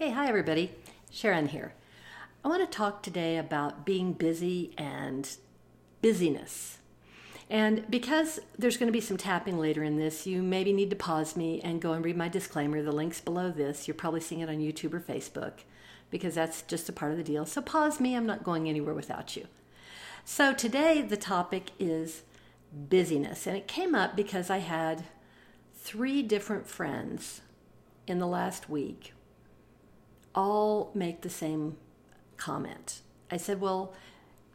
Hi everybody. Sharon here. I want to talk today about being busy and busyness. And because there's going to be some tapping later in this, you maybe need to pause me and go and read my disclaimer. The link's below this. You're probably seeing it on YouTube or Facebook because that's just a part of the deal. So pause me. I'm not going anywhere without you. So today the topic is busyness. And it came up because I had 3 different friends in the last week all make the same comment. I said, well,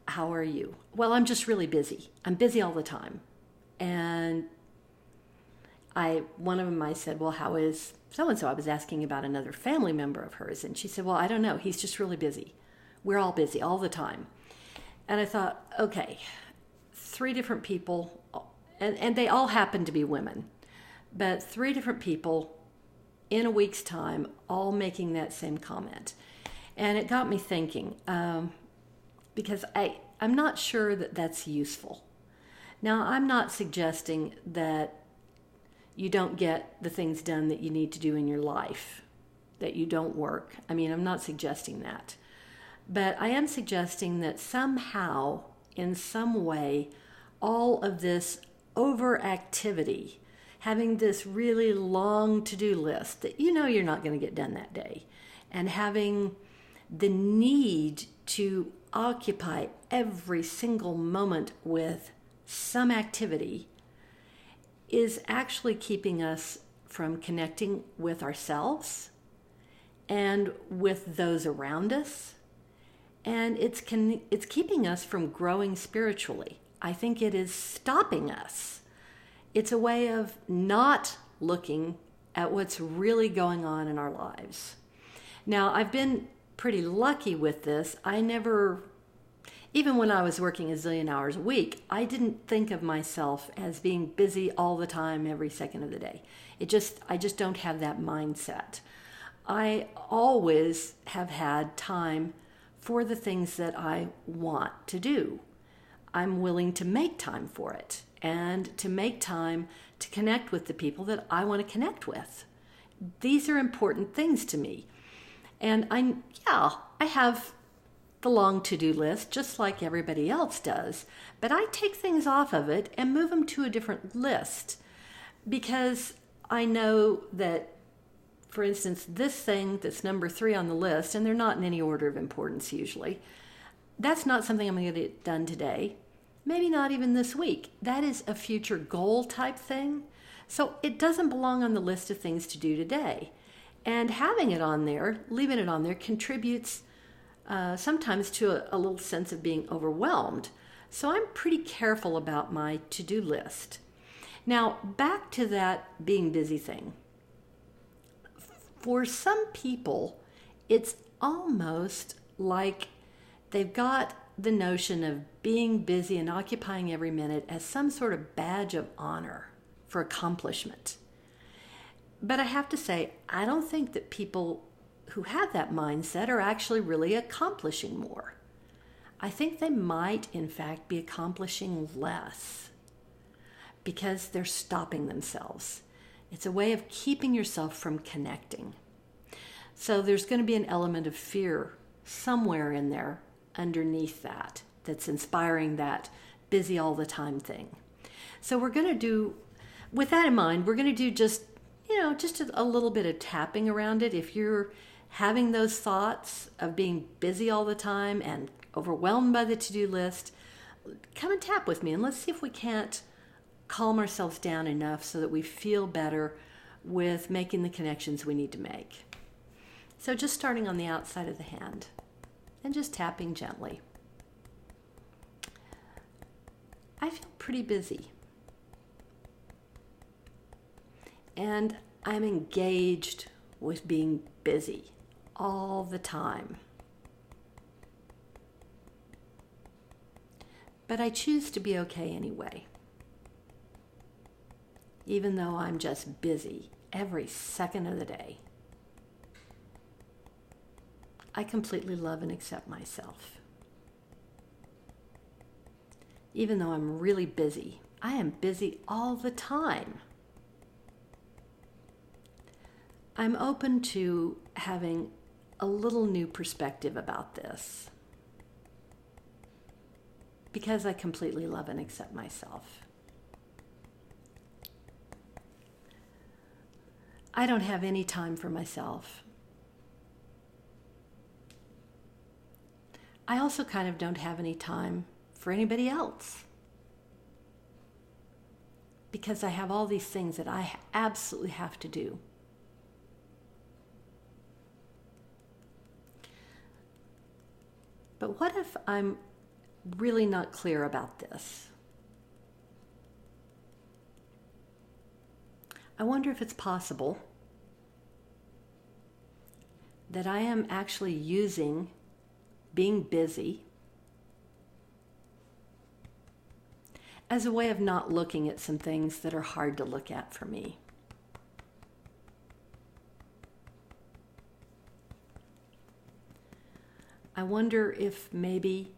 how are you? Well, I'm just really busy. I'm busy all the time. And one of them, I said, well, how is so-and-so? I was asking about another family member of hers. And she said, well, I don't know. He's just really busy. We're all busy all the time. And I thought, okay, 3 different people, and they all happen to be women, but 3 different people in a week's time, all making that same comment. And it got me thinking, because I'm not sure that that's useful. Now, I'm not suggesting that you don't get the things done that you need to do in your life, that you don't work. I mean, I'm not suggesting that. But I am suggesting that somehow, in some way, all of this overactivity, having this really long to-do list that you know you're not going to get done that day, and having the need to occupy every single moment with some activity is actually keeping us from connecting with ourselves and with those around us. And it's keeping us from growing spiritually. I think it is stopping us. It's a way of not looking at what's really going on in our lives. Now, I've been pretty lucky with this. Even when I was working a zillion hours a week, I didn't think of myself as being busy all the time, every second of the day. I just don't have that mindset. I always have had time for the things that I want to do. I'm willing to make time for it and to make time to connect with the people that I want to connect with. These are important things to me. And I have the long to-do list just like everybody else does, but I take things off of it and move them to a different list because I know that, for instance, this thing that's number 3 on the list, and they're not in any order of importance usually, that's not something I'm going to get done today. Maybe not even this week. That is a future goal type thing. So it doesn't belong on the list of things to do today. And having it on there, leaving it on there, contributes sometimes to a little sense of being overwhelmed. So I'm pretty careful about my to-do list. Now, back to that being busy thing. For some people, it's almost like they've got the notion of being busy and occupying every minute as some sort of badge of honor for accomplishment. But I have to say, I don't think that people who have that mindset are actually really accomplishing more. I think they might, in fact, be accomplishing less because they're stopping themselves. It's a way of keeping yourself from connecting. So there's going to be an element of fear somewhere in there underneath that's inspiring that busy all the time thing. So we're going to do, with that in mind, we're going to do just a little bit of tapping around it. If you're having those thoughts of being busy all the time and overwhelmed by the to-do list, come and tap with me and let's see if we can't calm ourselves down enough so that we feel better with making the connections we need to make. So just starting on the outside of the hand and just tapping gently. I feel pretty busy. And I'm engaged with being busy all the time. But I choose to be okay anyway. Even though I'm just busy every second of the day. I completely love and accept myself. Even though I'm really busy, I am busy all the time. I'm open to having a little new perspective about this because I completely love and accept myself. I don't have any time for myself. I also kind of don't have any time for anybody else because I have all these things that I absolutely have to do. But what if I'm really not clear about this? I wonder if it's possible that I am actually using being busy as a way of not looking at some things that are hard to look at for me. I wonder if maybe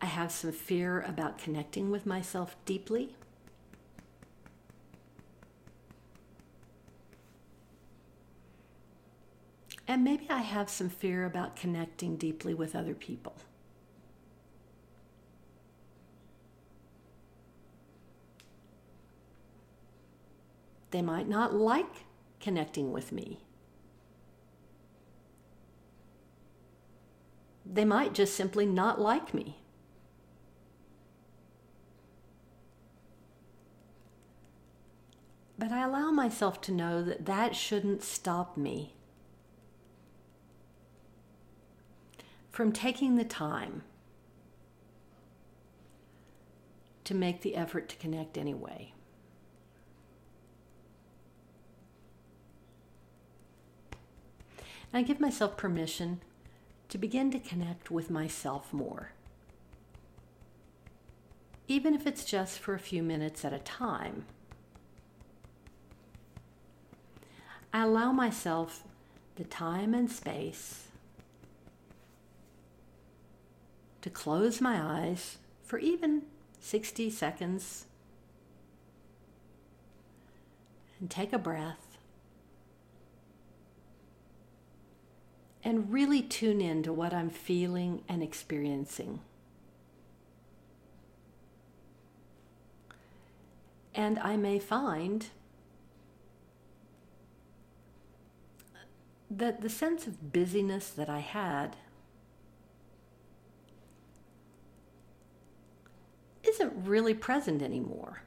I have some fear about connecting with myself deeply. And maybe I have some fear about connecting deeply with other people. They might not like connecting with me. They might just simply not like me. But I allow myself to know that that shouldn't stop me from taking the time to make the effort to connect anyway. And I give myself permission to begin to connect with myself more, even if it's just for a few minutes at a time. I allow myself the time and space to close my eyes for even 60 seconds and take a breath and really tune in to what I'm feeling and experiencing. And I may find that the sense of busyness that I had isn't really present anymore.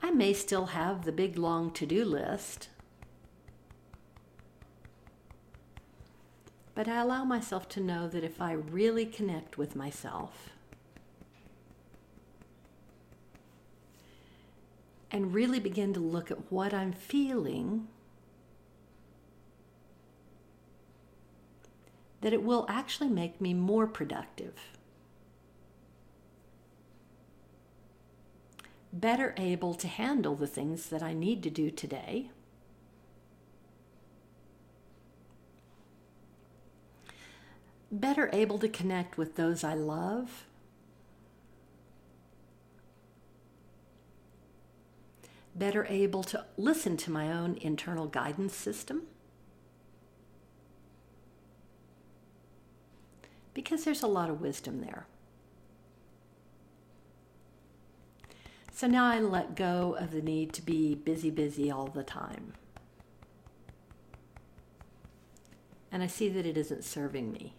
I may still have the big long to-do list, but I allow myself to know that if I really connect with myself and really begin to look at what I'm feeling, that it will actually make me more productive, better able to handle the things that I need to do today, better able to connect with those I love, better able to listen to my own internal guidance system, because there's a lot of wisdom there. So now I let go of the need to be busy all the time. And I see that it isn't serving me.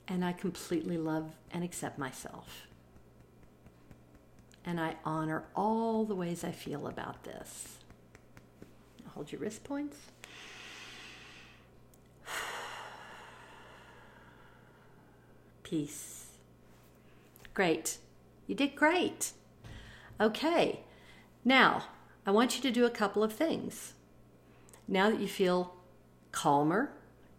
And I completely love and accept myself. And I honor all the ways I feel about this. Now hold your wrist points. Peace. Great. You did great. Okay. Now, I want you to do a couple of things. Now that you feel calmer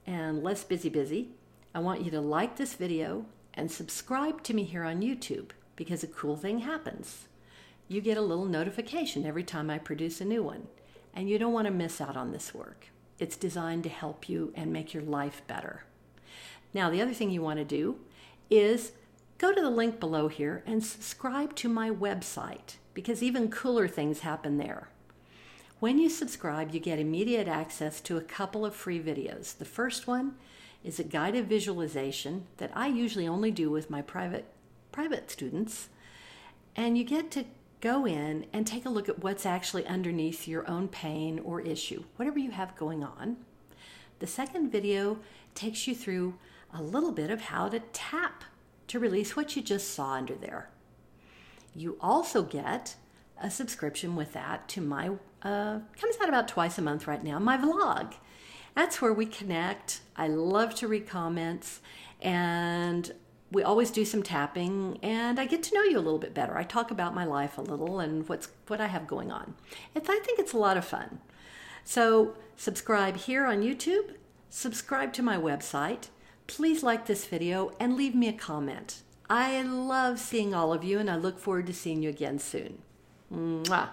and less busy, I want you to like this video and subscribe to me here on YouTube, because a cool thing happens. You get a little notification every time I produce a new one, and you don't want to miss out on this work. It's designed to help you and make your life better. Now, the other thing you want to do is go to the link below here and subscribe to my website. because even cooler things happen there. When you subscribe, you get immediate access to a couple of free videos. The first one is a guided visualization that I usually only do with my private students. And you get to go in and take a look at what's actually underneath your own pain or issue, whatever you have going on. The second video takes you through a little bit of how to tap to release what you just saw under there. You also get a subscription with that to my, comes out about twice a month right now, my vlog. That's where we connect. I love to read comments, and we always do some tapping, and I get to know you a little bit better. I talk about my life a little and what I have going on. I think it's a lot of fun. So subscribe here on YouTube, subscribe to my website. Please like this video and leave me a comment. I love seeing all of you, and I look forward to seeing you again soon. Mwah.